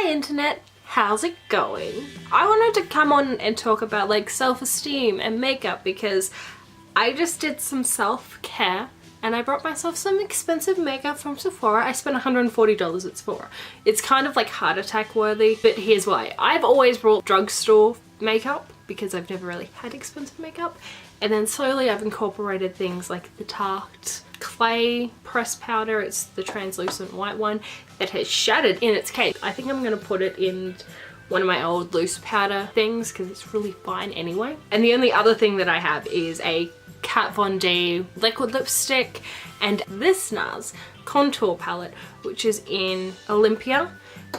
Hi internet, how's it going? I wanted to come on and talk about like self-esteem and makeup because I just did some self-care and I brought myself some expensive makeup from Sephora. I spent $140 at Sephora. It's kind of like heart attack worthy, but here's why. I've always brought drugstore makeup because I've never really had expensive makeup, and then slowly I've incorporated things like the Tarte clay pressed powder. It's the translucent white one that has shattered in its case. I think I'm gonna put it in one of my old loose powder things because it's really fine anyway. And the only other thing that I have is a Kat Von D liquid lipstick and this NARS contour palette, which is in Olympia,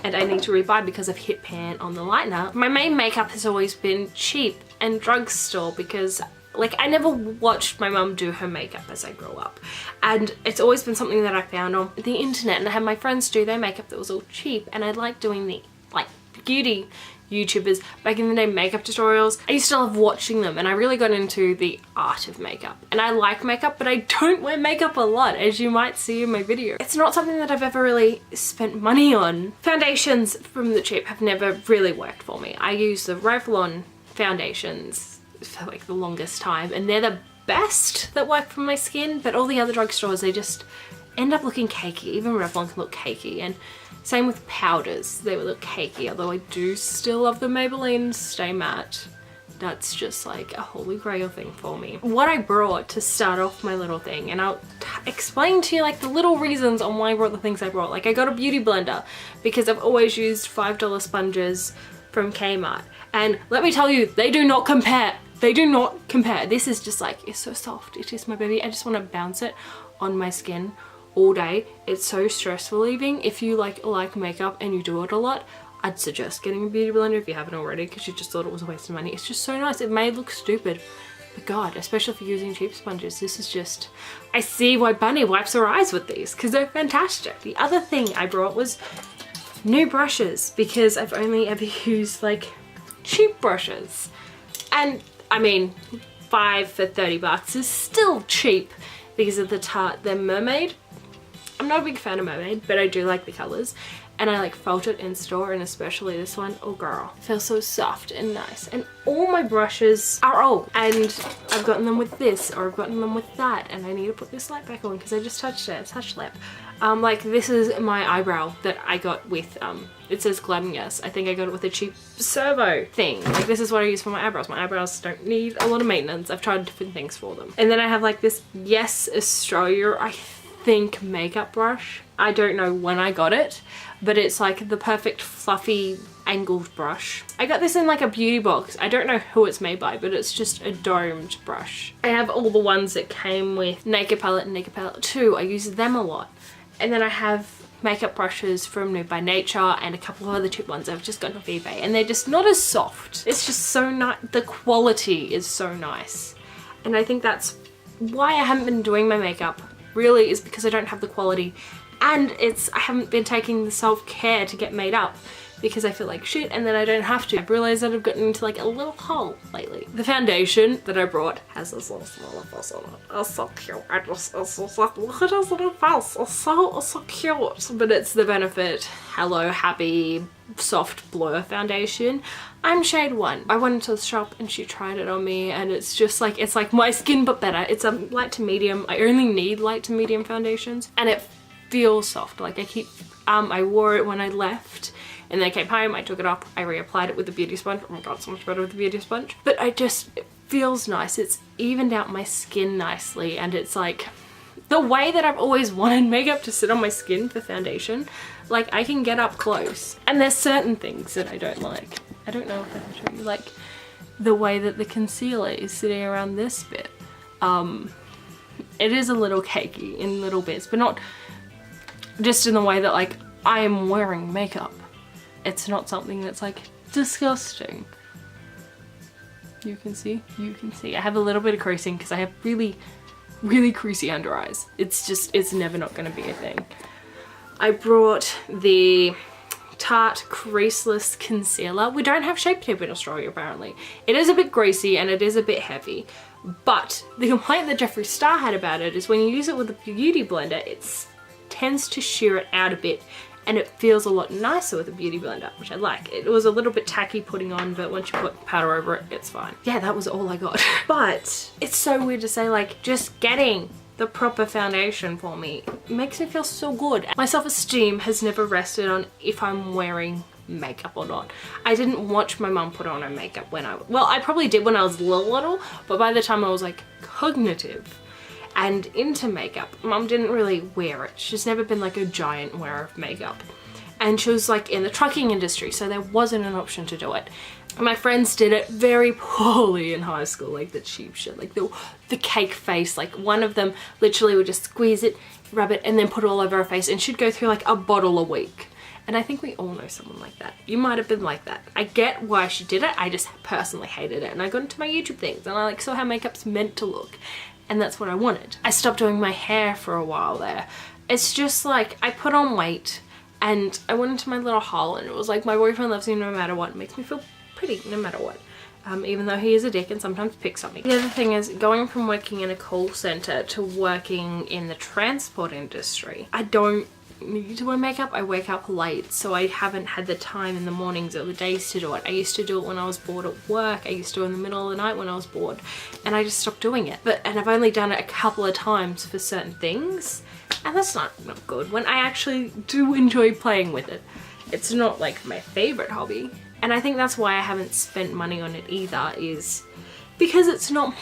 and I need to rebuy because I've hit pan on the lightener. My main makeup has always been cheap and drugstore because like I never watched my mum do her makeup as I grew up, and it's always been something that I found on the internet, and I had my friends do their makeup that was all cheap, and I like doing the like beauty YouTubers back in the day makeup tutorials. I used to love watching them, and I really got into the art of makeup. And I like makeup, but I don't wear makeup a lot, as you might see in my video. It's not something that I've ever really spent money on. Foundations from the cheap have never really worked for me. I use the Revlon foundations for like the longest time, and they're the best that work for my skin, but all the other drugstores, they just end up looking cakey. Even Revlon can look cakey, and same with powders, they will look cakey, although I do still love the Maybelline Stay Matte. That's just like a holy grail thing for me. What I brought to start off my little thing, and I'll explain to you like the little reasons on why I brought the things I brought. Like I got a beauty blender because I've always used $5 sponges from Kmart, and let me tell you, they do not compare. They do not compare. This is just like, it's so soft. It is my baby. I just want to bounce it on my skin all day. It's so stress relieving. If you like makeup and you do it a lot, I'd suggest getting a beauty blender if you haven't already, because you just thought it was a waste of money. It's just so nice. It may look stupid, but God, especially if you're using cheap sponges, this is just, I see why Bunny wipes her eyes with these because they're fantastic. The other thing I brought was new brushes because I've only ever used like cheap brushes, and I mean, 5 for 30 bucks is still cheap because of the Tarte, the Mermaid. I'm not a big fan of Mermaid, but I do like the colors, and I like felt it in store, and especially this one. Oh girl, it feels so soft and nice. And all my brushes are old, and I've gotten them with this, or I've gotten them with that, and I need to put this light back on because I just touched it. It's touch lip. Like this is my eyebrow that I got with it says Gladness. I think I got it with a cheap servo thing. Like this is what I use for my eyebrows. My eyebrows don't need a lot of maintenance. I've tried different things for them. And then I have like this Yes Australia, I think, makeup brush. I don't know when I got it, but it's like the perfect fluffy angled brush. I got this in like a beauty box. I don't know who it's made by, but it's just a domed brush. I have all the ones that came with Naked Palette and Naked Palette 2. I use them a lot. And then I have makeup brushes from Nude by Nature and a couple of other cheap ones I've just gotten off eBay, and they're just not as soft. It's just so nice. The quality is so nice. And I think that's why I haven't been doing my makeup, really, is because I don't have the quality. And I haven't been taking the self-care to get made up because I feel like shit, and then I don't have to. I've realized that I've gotten into like a little hole lately. The foundation that I brought has this little small face on it. It's so cute. It's like, look at his little face. It's so cute. But it's the Benefit Hello Happy Soft Blur Foundation. I'm shade 1. I went into the shop and she tried it on me, and it's just like, it's like my skin but better. It's a light to medium. I only need light to medium foundations, and it feels soft. Like I wore it when I left, and then I came home, I took it off, I reapplied it with the beauty sponge. Oh my god, so much better with the beauty sponge. But it feels nice. It's evened out my skin nicely, and it's like the way that I've always wanted makeup to sit on my skin for foundation. Like I can get up close, and there's certain things that I don't like. I don't know if I can show you, like the way that the concealer is sitting around this bit. It is a little cakey in little bits, but not just in the way that like I am wearing makeup. It's not something that's like disgusting. You can see. I have a little bit of creasing because I have really, really creasy under eyes. It's never not gonna be a thing. I brought the Tarte Creaseless Concealer. We don't have Shape Tape in Australia apparently. It is a bit greasy and it is a bit heavy, but the complaint that Jeffree Star had about it is when you use it with a beauty blender, it tends to shear it out a bit and it feels a lot nicer with a beauty blender, which I like. It was a little bit tacky putting on, but once you put powder over it, it's fine. Yeah, that was all I got. But it's so weird to say, like, just getting the proper foundation for me makes me feel so good. My self-esteem has never rested on if I'm wearing makeup or not. I didn't watch my mum put on her makeup when I probably did when I was little, but by the time I was like cognitive and into makeup, mum didn't really wear it. She's never been like a giant wearer of makeup. And she was like in the trucking industry, so there wasn't an option to do it. My friends did it very poorly in high school, like the cheap shit, like the cake face. Like one of them literally would just squeeze it, rub it, and then put it all over her face, and she'd go through like a bottle a week. And I think we all know someone like that. You might have been like that. I get why she did it. I just personally hated it. And I got into my YouTube things and I like saw how makeup's meant to look. And that's what I wanted. I stopped doing my hair for a while there. It's just like I put on weight and I went into my little hole and it was like my boyfriend loves me no matter what. It makes me feel pretty no matter what. Even though he is a dick and sometimes picks on me. The other thing is going from working in a call center to working in the transport industry. I don't need to wear makeup. I wake up late, so I haven't had the time in the mornings or the days to do it. I used to do it when I was bored at work. I used to do it in the middle of the night when I was bored, and I just stopped doing it. And I've only done it a couple of times for certain things, and that's not good when I actually do enjoy playing with it. It's not like my favorite hobby, and I think that's why I haven't spent money on it either, is because it's not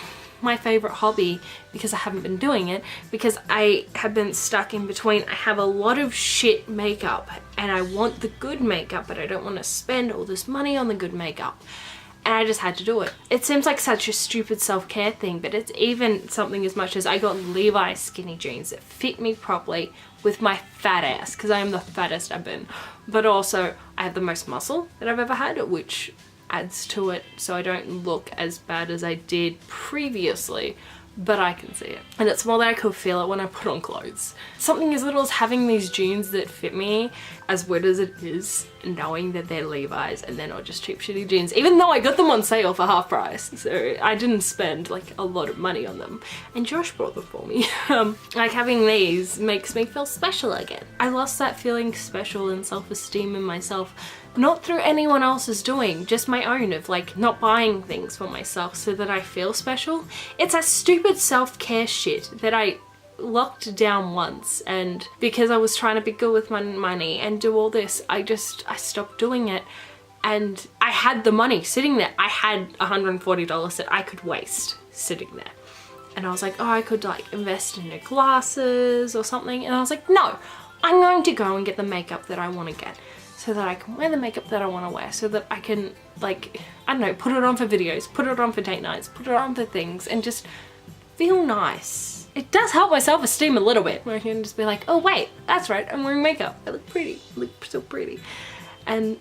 my favorite hobby, because I haven't been doing it, because I have been stuck in between. I have a lot of shit makeup and I want the good makeup, but I don't want to spend all this money on the good makeup, and I just had to do it. It seems like such a stupid self-care thing, but it's even something as much as I got Levi's skinny jeans that fit me properly with my fat ass, because I am the fattest I've been, but also I have the most muscle that I've ever had, which adds to it, so I don't look as bad as I did previously, but I can see it. And it's more that I could feel it when I put on clothes. Something as little as having these jeans that fit me, as weird as it is, knowing that they're Levi's and they're not just cheap shitty jeans, even though I got them on sale for half price, so I didn't spend like a lot of money on them, and Josh brought them for me. Like having these makes me feel special again. I lost that feeling special and self-esteem in myself, not through anyone else's doing, just my own, of like not buying things for myself so that I feel special. It's a stupid self-care shit that I locked down once, and because I was trying to be good with my money and do all this, I stopped doing it. And I had the money sitting there. I had $140 that I could waste sitting there. And I was like, oh, I could like invest in new glasses or something. And I was like, no, I'm going to go and get the makeup that I want to get, so that I can wear the makeup that I want to wear, so that I can, like, I don't know, put it on for videos, put it on for date nights, put it on for things, and just feel nice. It does help my self-esteem a little bit, where I can just be like, oh wait, that's right, I'm wearing makeup, I look pretty, I look so pretty. And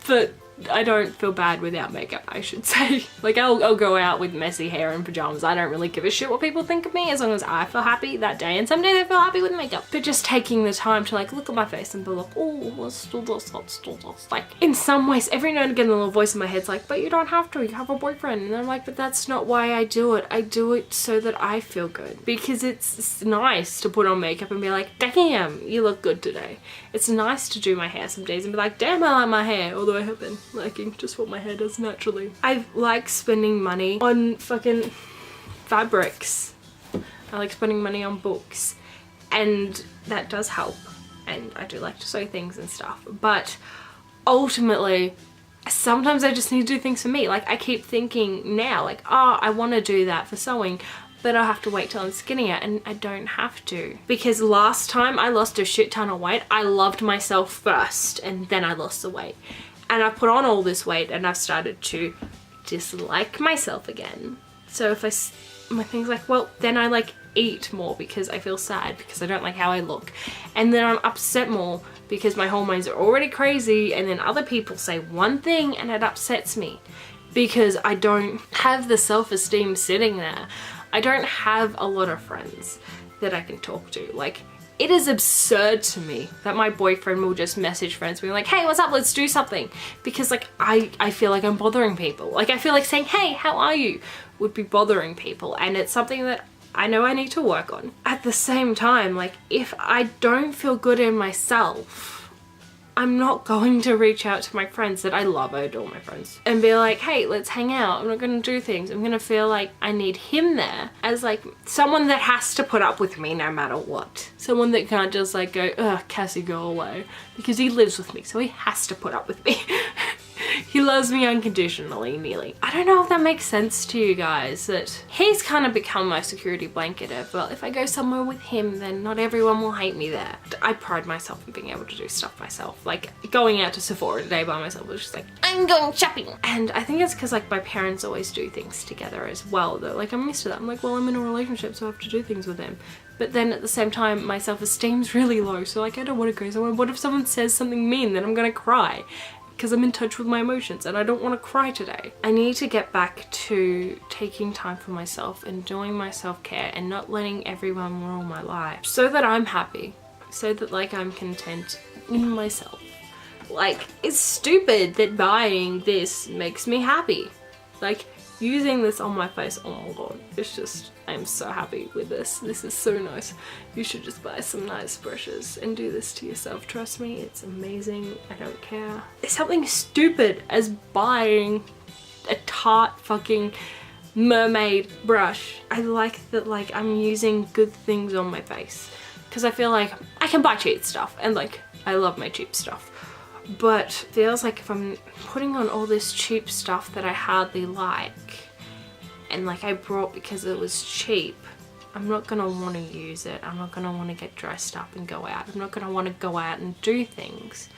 but I don't feel bad without makeup, I should say. Like I'll go out with messy hair and pajamas. I don't really give a shit what people think of me, as long as I feel happy that day, and some days I feel happy with makeup. But just taking the time to like look at my face and be like, oh, let's do this, let's do this. Like in some ways, every now and again the little voice in my head's like, but you don't have to, you have a boyfriend. And I'm like, but that's not why I do it. I do it so that I feel good, because it's nice to put on makeup and be like, damn, you look good today. It's nice to do my hair some days and be like, damn, I like my hair, although I have been liking just what my hair does naturally. I like spending money on fucking fabrics. I like spending money on books, and that does help, and I do like to sew things and stuff, but ultimately sometimes I just need to do things for me. Like I keep thinking now, like, oh, I want to do that for sewing, but I'll have to wait till I'm skinnier, and I don't have to, because last time I lost a shit ton of weight, I loved myself first and then I lost the weight, and I put on all this weight and I've started to dislike myself again. So if my thing's like, well, then I like eat more because I feel sad because I don't like how I look, and then I'm upset more because my hormones are already crazy, and then other people say one thing and it upsets me because I don't have the self-esteem sitting there. I don't have a lot of friends that I can talk to. Like, it is absurd to me that my boyfriend will just message friends being like, hey, what's up, let's do something, because like I feel like I'm bothering people. Like I feel like saying, hey, how are you, would be bothering people, and it's something that I know I need to work on. At the same time, like, if I don't feel good in myself, I'm not going to reach out to my friends that I love, I adore my friends, and be like, hey, let's hang out. I'm not gonna do things. I'm gonna feel like I need him there as like someone that has to put up with me no matter what. Someone that can't just like go, ugh, Cassie, go away. Because he lives with me, so he has to put up with me. He loves me unconditionally, nearly. I don't know if that makes sense to you guys, that he's kind of become my security blanket of, well, if I go somewhere with him, then not everyone will hate me there. I pride myself in being able to do stuff myself. Like, going out to Sephora today by myself was just like, I'm going shopping. And I think it's because like my parents always do things together as well, though. Like, I'm used to that. I'm like, well, I'm in a relationship, so I have to do things with him. But then at the same time, my self-esteem's really low, so like, I don't want to go somewhere. What if someone says something mean? Then I'm gonna cry. Because I'm in touch with my emotions and I don't want to cry today. I need to get back to taking time for myself and doing my self-care and not letting everyone rule my life, so that I'm happy, so that like I'm content in myself. Like, it's stupid that buying this makes me happy. Like, using this on my face, oh my god, it's just, I'm so happy with this. This is so nice. You should just buy some nice brushes and do this to yourself. Trust me, it's amazing. I don't care. It's something stupid as buying a Tarte fucking mermaid brush. I like that like I'm using good things on my face, because I feel like I can buy cheap stuff and like I love my cheap stuff. But it feels like if I'm putting on all this cheap stuff that I hardly like, and like I brought because it was cheap, I'm not gonna want to use it. I'm not gonna want to get dressed up and go out. I'm not gonna want to go out and do things.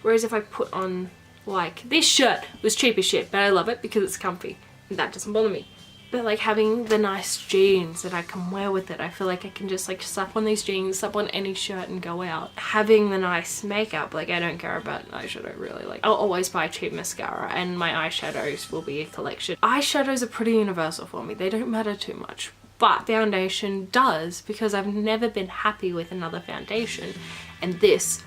Whereas if I put on, like, this shirt was cheap as shit, but I love it because it's comfy, and that doesn't bother me. But like having the nice jeans that I can wear with it, I feel like I can just like slap on these jeans, slap on any shirt and go out. Having the nice makeup, like I don't care about eyeshadow really. Like, I'll always buy cheap mascara and my eyeshadows will be a collection. Eyeshadows are pretty universal for me. They don't matter too much. But foundation does, because I've never been happy with another foundation. And this,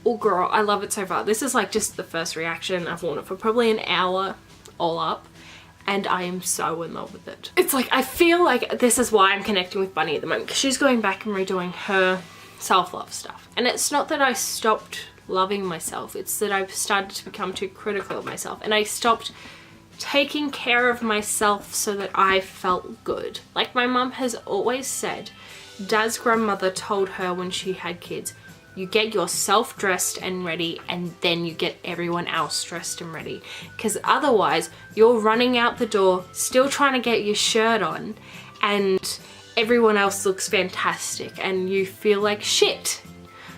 oh girl, I love it so far. This is like just the first reaction. I've worn it for probably an hour all up, and I am so in love with it. It's like, I feel like this is why I'm connecting with Bunny at the moment, because she's going back and redoing her self-love stuff. And it's not that I stopped loving myself, it's that I've started to become too critical of myself, and I stopped taking care of myself so that I felt good. Like my mum has always said, Dad's grandmother told her when she had kids, you get yourself dressed and ready, and then you get everyone else dressed and ready. Because otherwise, you're running out the door, still trying to get your shirt on, and everyone else looks fantastic, and you feel like shit.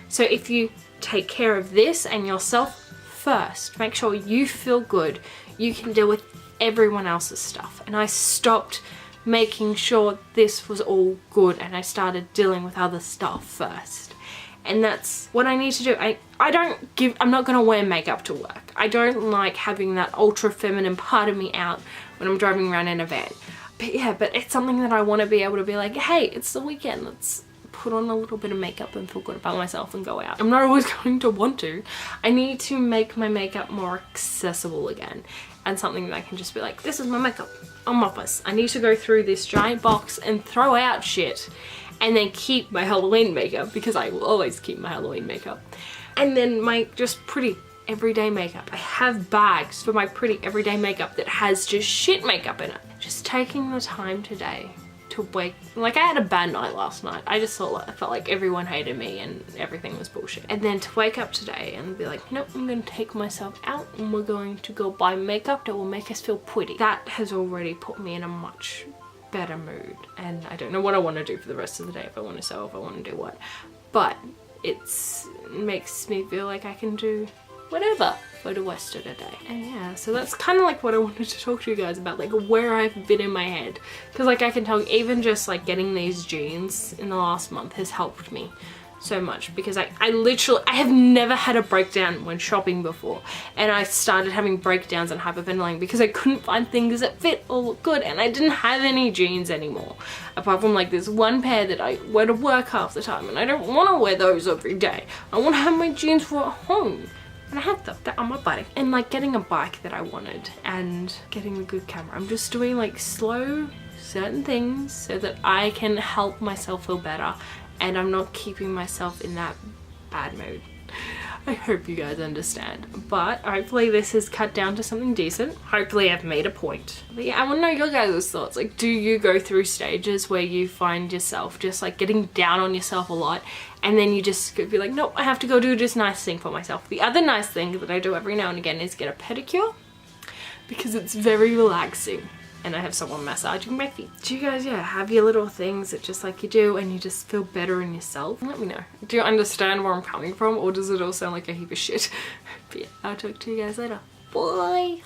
So if you take care of this and yourself first, make sure you feel good, you can deal with everyone else's stuff. And I stopped making sure this was all good, and I started dealing with other stuff first. And that's what I need to do. I'm not gonna wear makeup to work. I don't like having that ultra feminine part of me out when I'm driving around in a van. But yeah, but it's something that I want to be able to be like, hey, it's the weekend, let's put on a little bit of makeup and feel good about myself and go out. I'm not always going to want to. I need to make my makeup more accessible again, and something that I can just be like, this is my makeup on my face. I need to go through this giant box and throw out shit, and then keep my Halloween makeup, because I will always keep my Halloween makeup. And then my just pretty everyday makeup. I have bags for my pretty everyday makeup that has just shit makeup in it. Just taking the time today to wake, like I had a bad night last night. I just I felt like everyone hated me and everything was bullshit. And then to wake up today and be like, nope, I'm gonna take myself out and we're going to go buy makeup that will make us feel pretty. That has already put me in a much better mood, and I don't know what I want to do for the rest of the day, if I want to sew, if I want to do what, but it makes me feel like I can do whatever for the rest of the day. And yeah, so that's kind of like what I wanted to talk to you guys about, like where I've been in my head, because like I can tell even just like getting these jeans in the last month has helped me so much, because I have never had a breakdown when shopping before, and I started having breakdowns and hyperventilating because I couldn't find things that fit or look good, and I didn't have any jeans anymore apart from like this one pair that I wear to work half the time, and I don't want to wear those every day. I want to have my jeans for at home, and I have them. They're on my body. And like getting a bike that I wanted and getting a good camera. I'm just doing like slow certain things so that I can help myself feel better and I'm not keeping myself in that bad mood. I hope you guys understand, but hopefully this has cut down to something decent. Hopefully I've made a point. But yeah, I want to know your guys' thoughts. Like, do you go through stages where you find yourself just like getting down on yourself a lot and then you just be like, nope, I have to go do this nice thing for myself. The other nice thing that I do every now and again is get a pedicure because it's very relaxing. And I have someone massaging my feet. Do you guys, yeah, have your little things that just like you do and you just feel better in yourself? Let me know. Do you understand where I'm coming from, or does it all sound like a heap of shit? But yeah, I'll talk to you guys later. Bye!